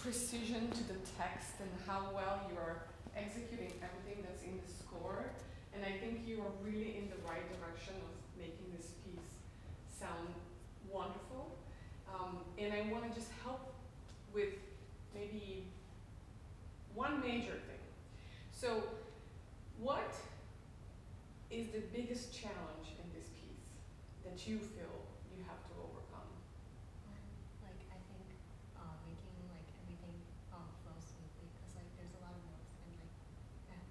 precision to the text and how well you are executing everything that's in the score. And I think you are really in the right direction of making this piece sound wonderful. And I want to just help with maybe one major thing. So what is the biggest challenge in this piece that you feel you have to overcome? Like I think making like everything flow smoothly, because like there's a lot of notes and like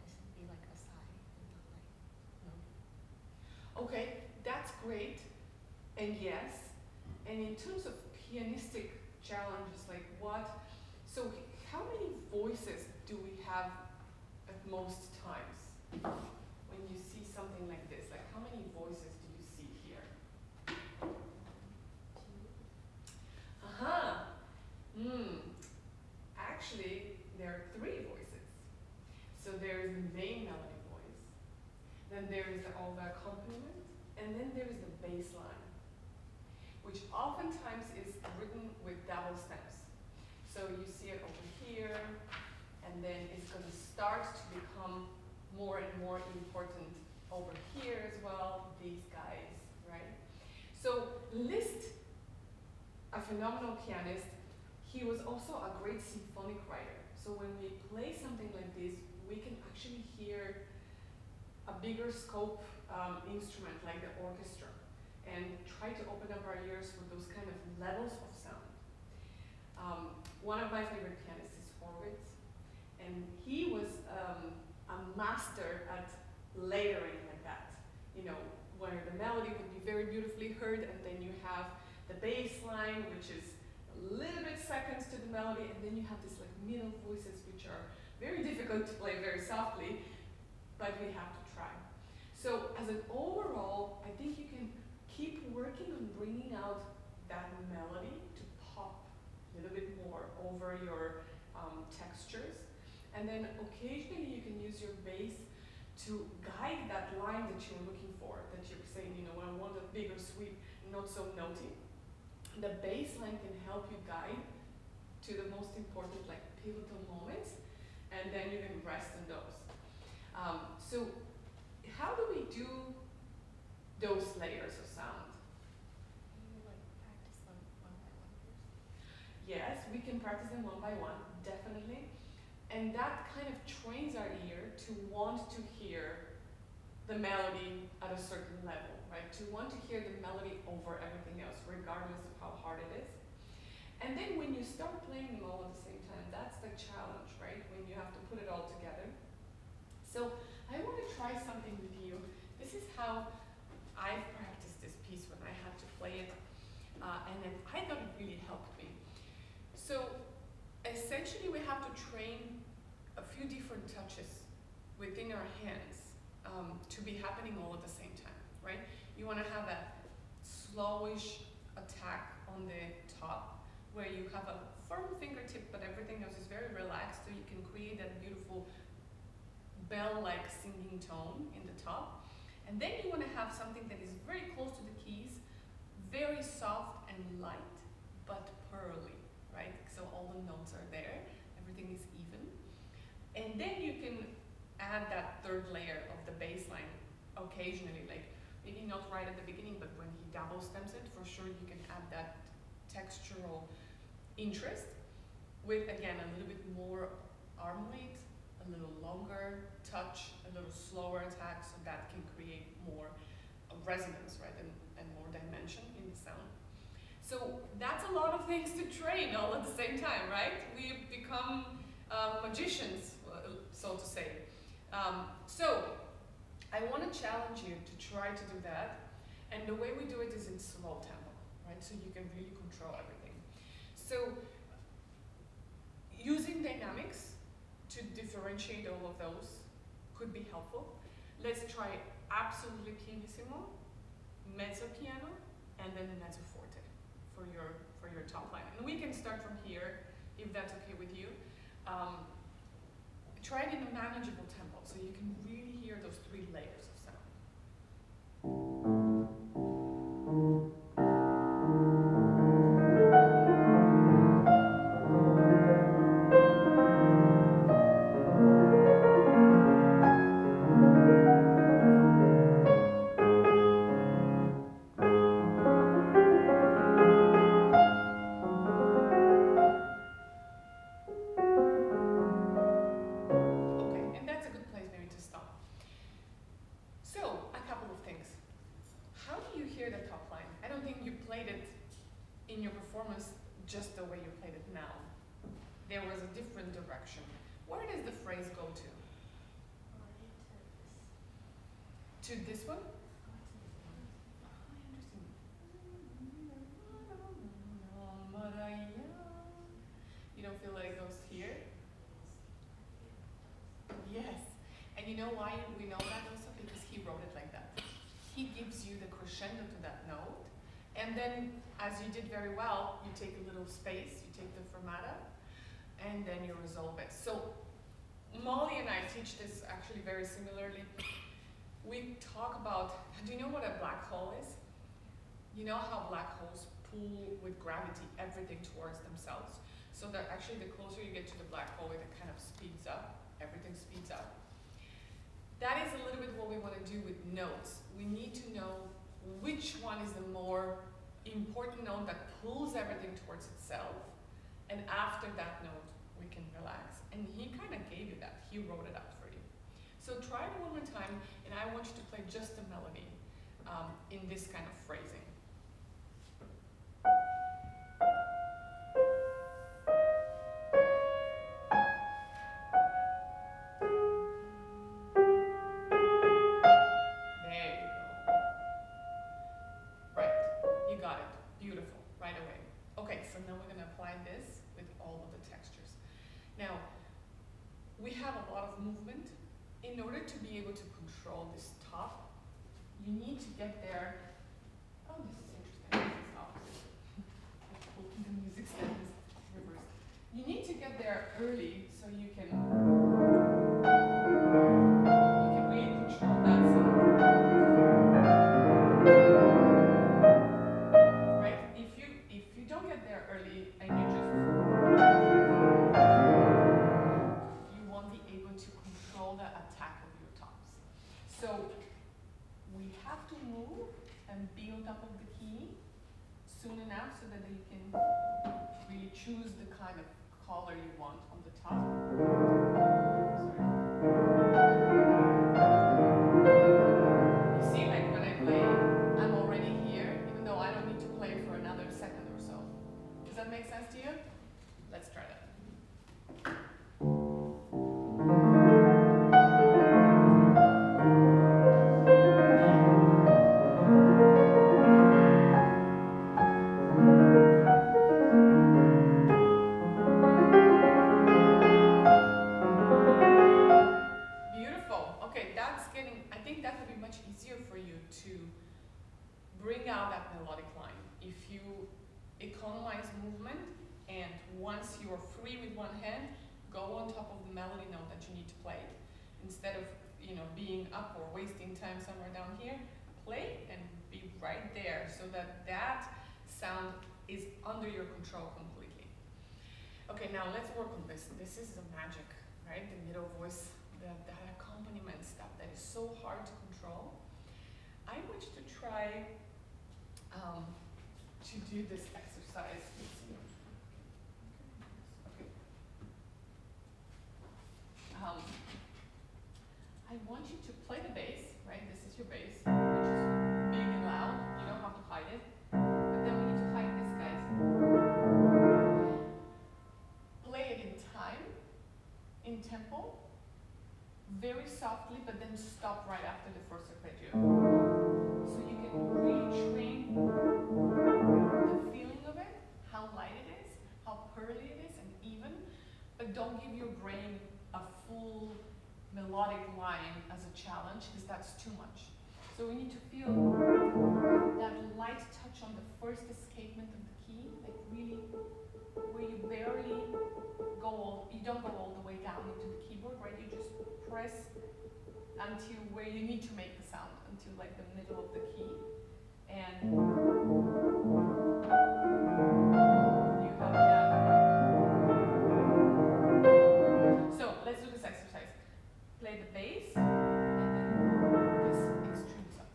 it should be like a sigh and not like no. Okay, that's great, and yes. And in terms of pianistic challenges, like what? So how many voices do we have at most times when you see something like this? Like how many voices do you see here? Aha. Actually, there are 3 voices. So there is the main melody voice, then there is all the accompaniment, and then there is the bass line, which oftentimes is written with double stems. So you see it over here, and then it's going to start to become more and more important over here as well, these guys, right? So Liszt, a phenomenal pianist, he was also a great symphonic writer. So when we play something like this, we can actually hear a bigger scope instrument like the orchestra and try to open up our ears for those kind of levels of sound. One of my favorite pianists is Horowitz, and he was a master at layering like that. You know, where the melody would be very beautifully heard, and then you have the bass line, which is a little bit seconds to the melody, and then you have these like middle voices, which are very difficult to play very softly, but we have to try. So as an overall, I think you can keep working on bringing out that melody to pop a little bit more over your textures. And then occasionally you can use your bass to guide that line that you're looking for, that you're saying, you know, I want a bigger sweep, not so noty. The bass line can help you guide to the most important, like, pivotal moments, and then you can rest on those. So how do we do those layers of sound? Can you like practice them one by one first? Yes, we can practice them one by one, definitely. And that kind of trains our ear to want to hear the melody at a certain level, right? To want to hear the melody over everything else, regardless of how hard it is. And then when you start playing them all at the same time, that's the challenge, right? When you have to put it all together. So I want to try something with you. This is how I've practiced this piece when I had to play it, and then I thought it really helped me. So essentially we have to train a few different touches within our hands to be happening all at the same time, right? You want to have that slowish attack on the top where you have a firm fingertip but everything else is very relaxed, so you can create that beautiful bell-like singing tone in the top. And then you want to have something that is very close to the keys, very soft and light, but pearly, right? So all the notes are there, everything is even. And then you can add that third layer of the bass line occasionally, like maybe not right at the beginning, but when he double stems it, for sure you can add that textural interest with, again, a little bit more arm weight, a little longer touch, a little slower attack, so that can create more resonance, right, and more dimension in the sound. So that's a lot of things to train all at the same time, right? We become magicians, so to say. So I want to challenge you to try to do that, and the way we do it is in slow tempo, right? So you can really control everything. So using dynamics to differentiate all of those could be helpful. Let's try absolutely pianissimo, mezzo piano, and then mezzo forte for your top line. And we can start from here, if that's okay with you. Try it in a manageable tempo, so you can really hear those 3 layers of sound. in your performance just the way you played it now. There was a different direction. Where does the phrase go to? To this one? You don't feel like it goes here? Yes. And you know why we know that also? Because he wrote it like that. He gives you the crescendo to that note, and then, as you did very well, you take a little space, you take the fermata, and then you resolve it. So Molly and I teach this actually very similarly. We talk about, do you know what a black hole is? You know how black holes pull with gravity everything towards themselves? So that actually the closer you get to the black hole, it kind of speeds up, everything speeds up. That is a little bit what we want to do with notes. We need to know which one is the more important note that pulls everything towards itself, and after that note, we can relax. And he kind of gave you that. He wrote it out for you. So try it one more time, and I want you to play just the melody in this kind of phrasing. Movement. In order to be able to control this top, you need to get there. Oh, this is interesting. This is opposite. The music stand is reversed. You need to get there early so you can really control that sound. Right? If you don't get there early and you just the attack of your tops. So we have to move and be on top of the key soon enough so that you can really choose the kind of color you want on the top. You see, like when I play, I'm already here, even though I don't need to play for another second or so. Does that make sense to you? Let's try that. Bring out that melodic line. If you economize movement, and once you're free with one hand, go on top of the melody note that you need to play. Instead of being up or wasting time somewhere down here, play and be right there so that that sound is under your control completely. Okay, now let's work on this. This is the magic, right? The middle voice, that accompaniment stuff that is so hard to control. I want you to try to do this exercise. Okay. I want you to play the bass, right? This is your bass, which is big and loud. You don't have to hide it. But then we need to hide this, guys. Play it in time, in tempo, very softly, but then stop right after the first arpeggio. So you can really train the feeling of it, how light it is, how pearly it is, and even, but don't give your brain a full melodic line as a challenge, because that's too much. So we need to feel that light touch on the first escapement of the key, like really, where you barely you don't go all the way down into the keyboard, right? You just press until where you need to make the sound, until like the middle of the key. And you have that. So let's do this exercise. Play the bass, and then this extreme sound.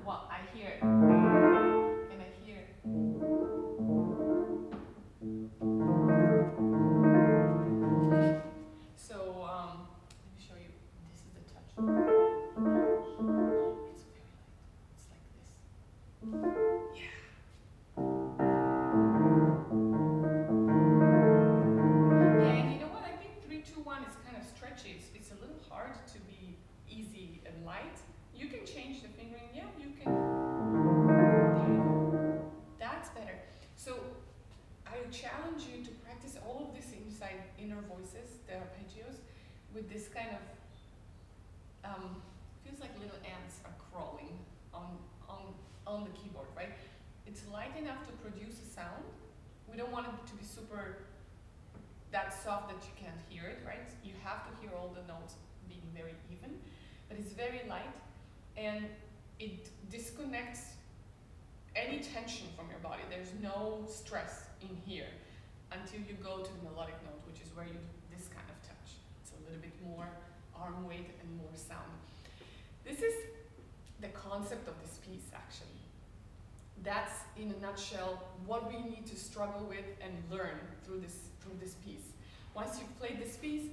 Well, I hear it. And I hear it. So, let me show you. This is the touch. It's very light. It's like with this kind of, feels like little ants are crawling on the keyboard, right? It's light enough to produce a sound. We don't want it to be super, that soft that you can't hear it, right? You have to hear all the notes being very even, but it's very light, and it disconnects any tension from your body. There's no stress in here until you go to the melodic note, which is where you do this kind of touch. It's a little bit more arm weight and more sound. This is the concept of this piece, actually. That's, in a nutshell, what we need to struggle with and learn through this piece. Once you've played this piece,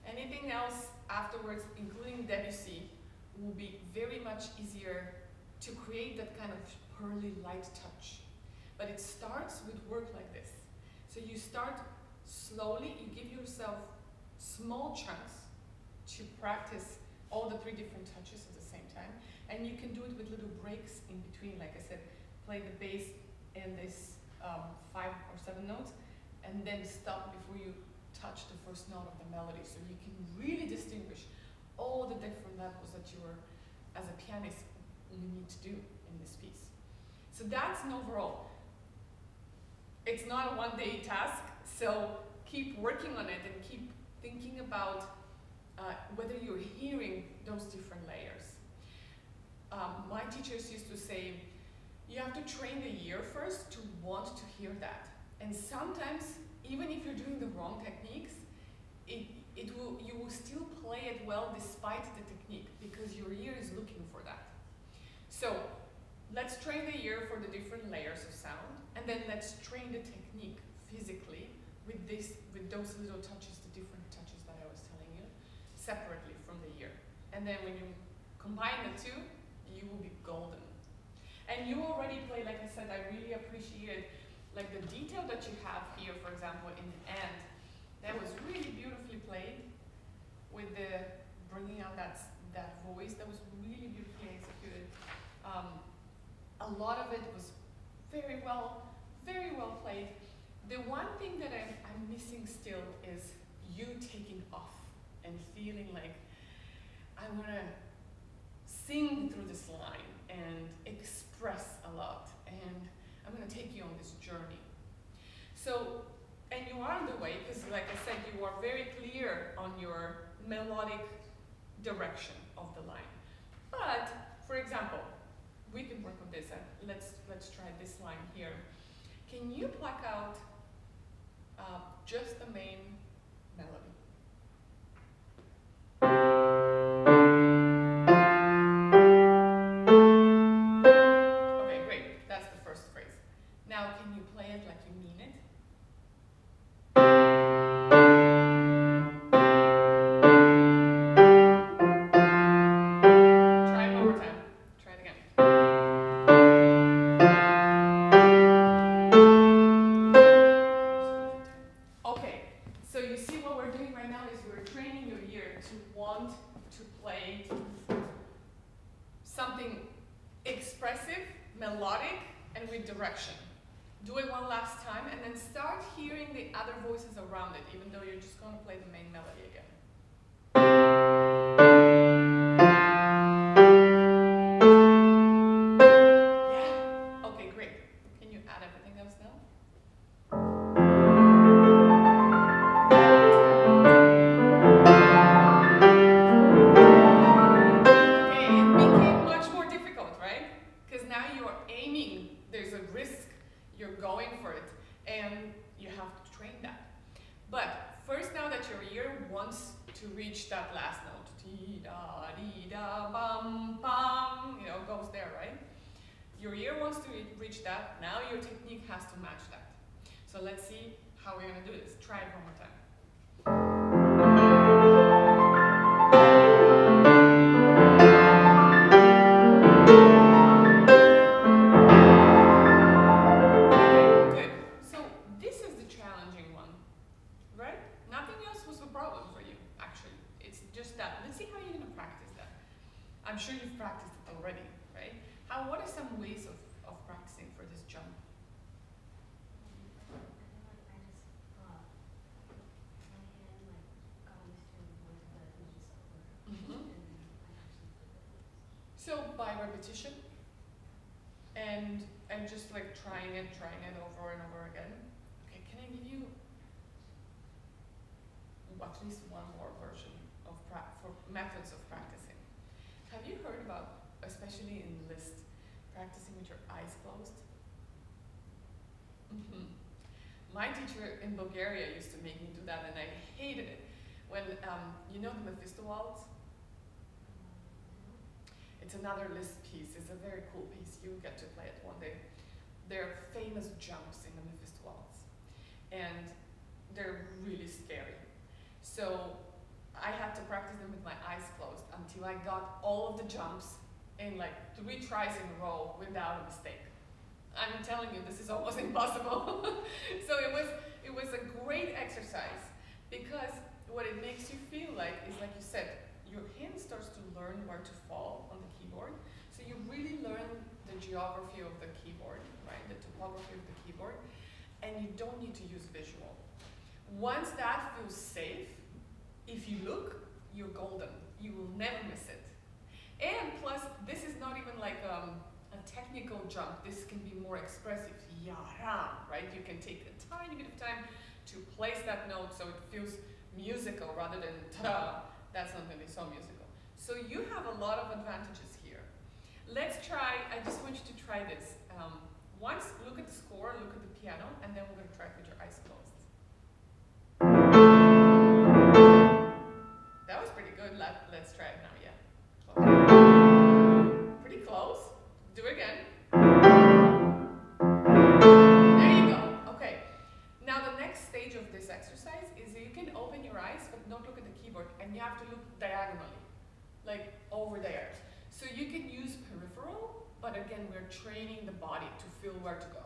anything else afterwards, including Debussy, will be very much easier to create that kind of pearly light touch. But it starts with work like this. So you start slowly, you give yourself small chunks to practice all the 3 different touches at the same time. And you can do it with little breaks in between. Like I said, play the bass and this 5 or 7 notes, and then stop before you touch the first note of the melody. So you can really distinguish all the different levels that you are, as a pianist, you need to do in this piece. So that's an overall. It's not a one-day task, so keep working on it and keep thinking about whether you're hearing those different layers. My teachers used to say, you have to train the ear first to want to hear that. And sometimes, even if you're doing the wrong techniques, you will still play it well despite the technique, because your ear is looking for that. So let's train the ear for the different layers of sound, and then let's train the technique physically with those little touches, the different touches that I was telling you, separately from the ear. And then when you combine the two, you will be golden. And you already play, like I said, I really appreciated like the detail that you have here, for example, in the end. That was really beautifully played with the bringing out that voice. That was really beautifully executed. A lot of it was very well played. The one thing that I'm missing still is you taking off and feeling like I want to sing through this line and express a lot, and I'm going to take you on this journey. So, and you are on the way, because like I said, you are very clear on your melodic direction of the line. But, for example, we can work on this, and let's try this line here. Can you pluck out just the main melody? Okay, great. That's the first phrase. Now, can you play it like you mean it? Try it one more time. Try it again. Okay, so you see what we're doing right now is we're training your ear to want to play something expressive, melodic, and with direction. Do it one last time, and then start hearing the other voices around it, even though you're just going to play the main melody again. Yeah? Okay, great. Can you add everything else now? Okay, it became much more difficult, right? Because now you're aiming, there's a risk, you're going for it, and you have to train that. But first, now that your ear wants to reach that last note, dee-da, bum, bum, goes there, right? Your ear wants to reach that, now your technique has to match that. So let's see how we're going to do this. Try it one more time. I'm sure you've practiced it already, right? What are some ways of practicing for this jump? I feel like I just put my hand like by repetition and just like trying it over and over again. Okay, can I give you at least one more version of for methods of practicing? Have you heard about, especially in liszt, practicing with your eyes closed? My teacher in Bulgaria used to make me do that, and I hated it. When you know the Mephisto waltz? It's another liszt piece. It's a very cool piece. You get to play it one day. There are famous jumps in the Mephisto waltz, and they're really scary. So I had to practice them with my eyes closed until I got all of the jumps in like 3 tries in a row without a mistake. I'm telling you, this is almost impossible. So it was a great exercise, because what it makes you feel like is, like you said, your hand starts to learn where to fall on the keyboard. So you really learn the geography of the keyboard, right? The topography of the keyboard, and you don't need to use visual. Once that feels safe, if you look, you're golden. You will never miss it. And plus, this is not even like a technical jump. This can be more expressive, right? You can take a tiny bit of time to place that note so it feels musical rather than ta-da. That's not going to be so musical. So you have a lot of advantages here. Let's try, I just want you to try this. Once, look at the score, look at the piano, and then we're going to try it with your eyes closed. That was pretty good. Let's try it now, yeah. Close. Pretty close. Do it again. There you go. Okay. Now the next stage of this exercise is you can open your eyes, but not look at the keyboard, and you have to look diagonally, like over there. So you can use peripheral, but again, we're training the body to feel where to go.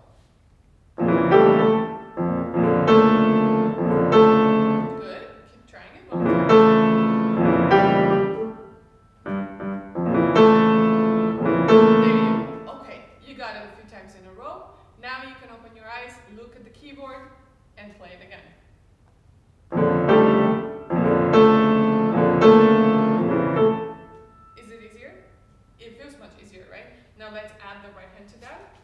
Good. Keep trying it one more time. There you go. Okay, you got it a few times in a row. Now you can open your eyes, look at the keyboard, and play it again. Is it easier? It feels much easier, right? Now let's add the right hand to that.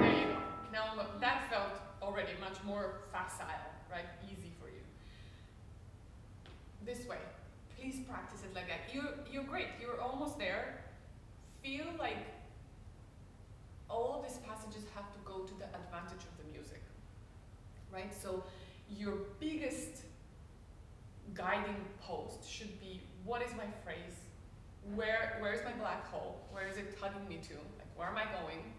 There you go. Now that felt already much more facile, right? Easy for you. This way. Please practice it like that. You're great. You're almost there. Feel like all of these passages have to go to the advantage of the music, right? So your biggest guiding post should be, what is my phrase? Where is my black hole? Where is it tugging me to? Like, where am I going?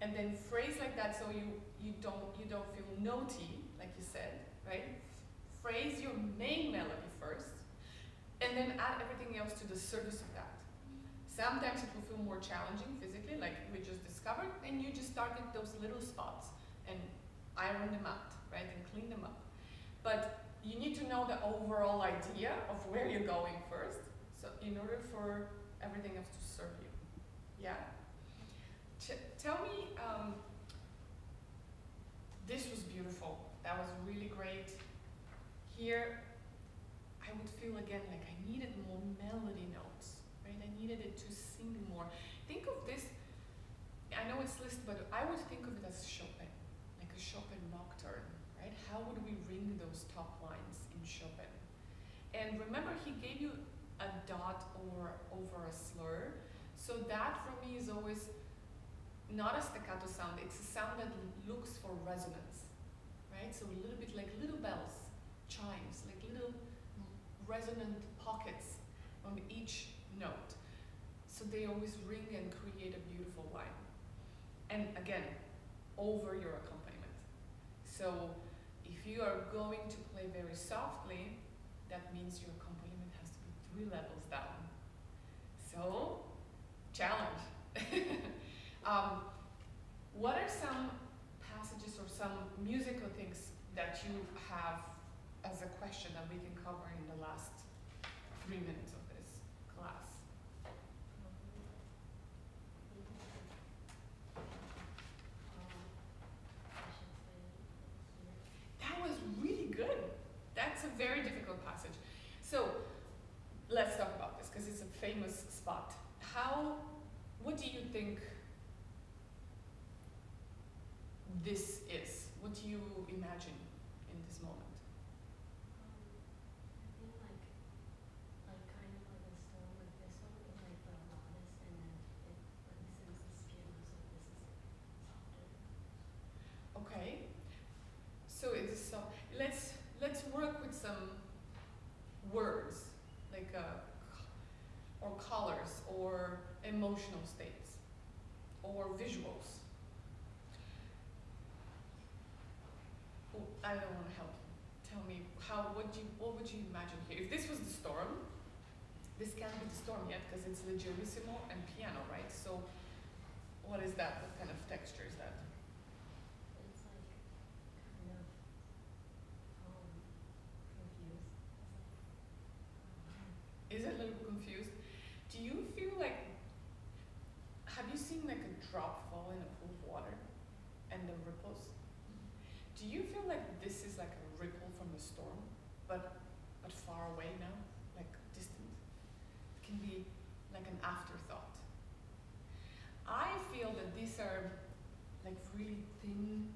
And then phrase like that so you don't feel notey, like you said, right? Phrase your main melody first, and then add everything else to the service of that. Sometimes it will feel more challenging physically, like we just discovered, and you just target those little spots and iron them out, right, and clean them up. But you need to know the overall idea of where you're going first, so in order for everything else to serve you. Yeah? Tell me, this was beautiful. That was really great. Here, I would feel again like I needed more melody notes, right? I needed it to sing more. Think of this, I know it's liszt, but I would think of it as Chopin, like a Chopin nocturne, right? How would we ring those top lines in Chopin? And remember, he gave you a dot over a slur, so that for me is always not a staccato sound, it's a sound that looks for resonance, right? So a little bit like little bells, chimes, like little resonant pockets on each note. So they always ring and create a beautiful line. And again, over your accompaniment. So if you are going to play very softly, that means your accompaniment has to be 3 levels down. So, challenge. What are some passages or some musical things that you have as a question that we can cover in the last 3 minutes of this class? I should say spot. What do you think this is? What do you imagine in this moment? I think like kind of like a storm, like this one is like the loudest, and then it lengthens the skin, so this is like softer. Okay. So it is so. Let's work with some words like or colors or emotional states or visuals. Oh, I don't want to help you. Tell me what would you imagine here? If this was the storm, this can't be the storm yet because it's leggerissimo and piano, right? So what is that? What kind of texture is that? It's like kind of confused. Is it a little confused? Do you feel like, have you seen like a drop fall in a pool of water and the ripples? Do you feel like this is like a ripple from the storm, but far away now, like distant? It can be like an afterthought. I feel that these are like really thin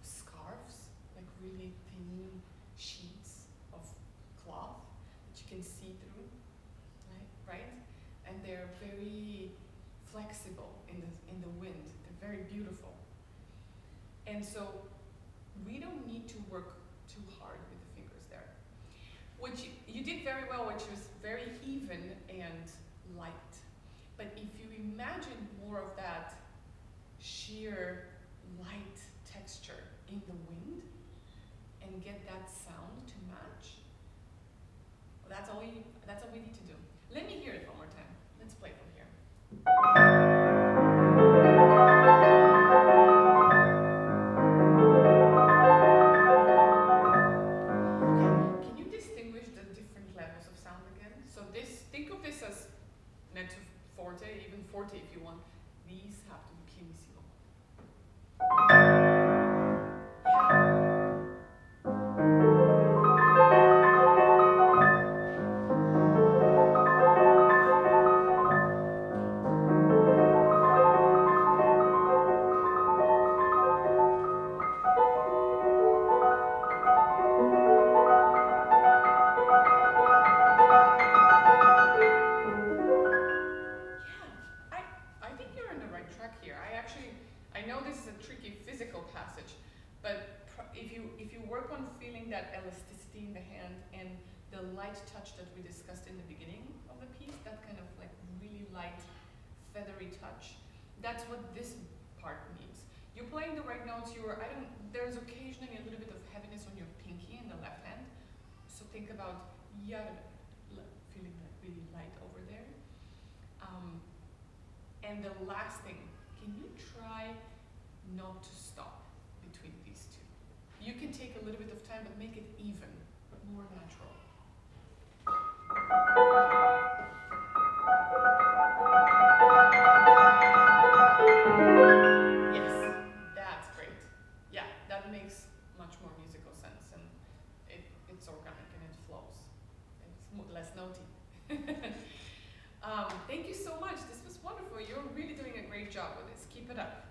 scarves, like really thin sheets of cloth that you can see through, right? And they're very flexible in the wind. They're very beautiful. And so we don't need to work too hard with the fingers there. Which you did very well, which was very even and light. But if you imagine more of that sheer light texture in the wind and get that sound to match, that's all we need to do. Let me hear it one more time. Let's play from here. Okay, can you distinguish the different levels of sound again? So think of this as mezzo forte, even forte if you want. These have to be pianissimo. I think you're on the right track here. I know this is a tricky physical passage, but if you work on feeling that elasticity in the hand and the light touch that we discussed in the beginning of the piece, that kind of like really light, feathery touch, that's what this part needs. You're playing the right notes. There's occasionally a little bit of heaviness on your pinky in the left hand, so think about feeling like really light over there. And the last thing, can you try not to stop between these two? You can take a little bit of time, but make it even, more natural. Yes, that's great. Yeah, that makes much more musical sense, and it's organic and it flows. It's less notey. Thank you so much. This was wonderful. You're really doing a great job with this. Keep it up.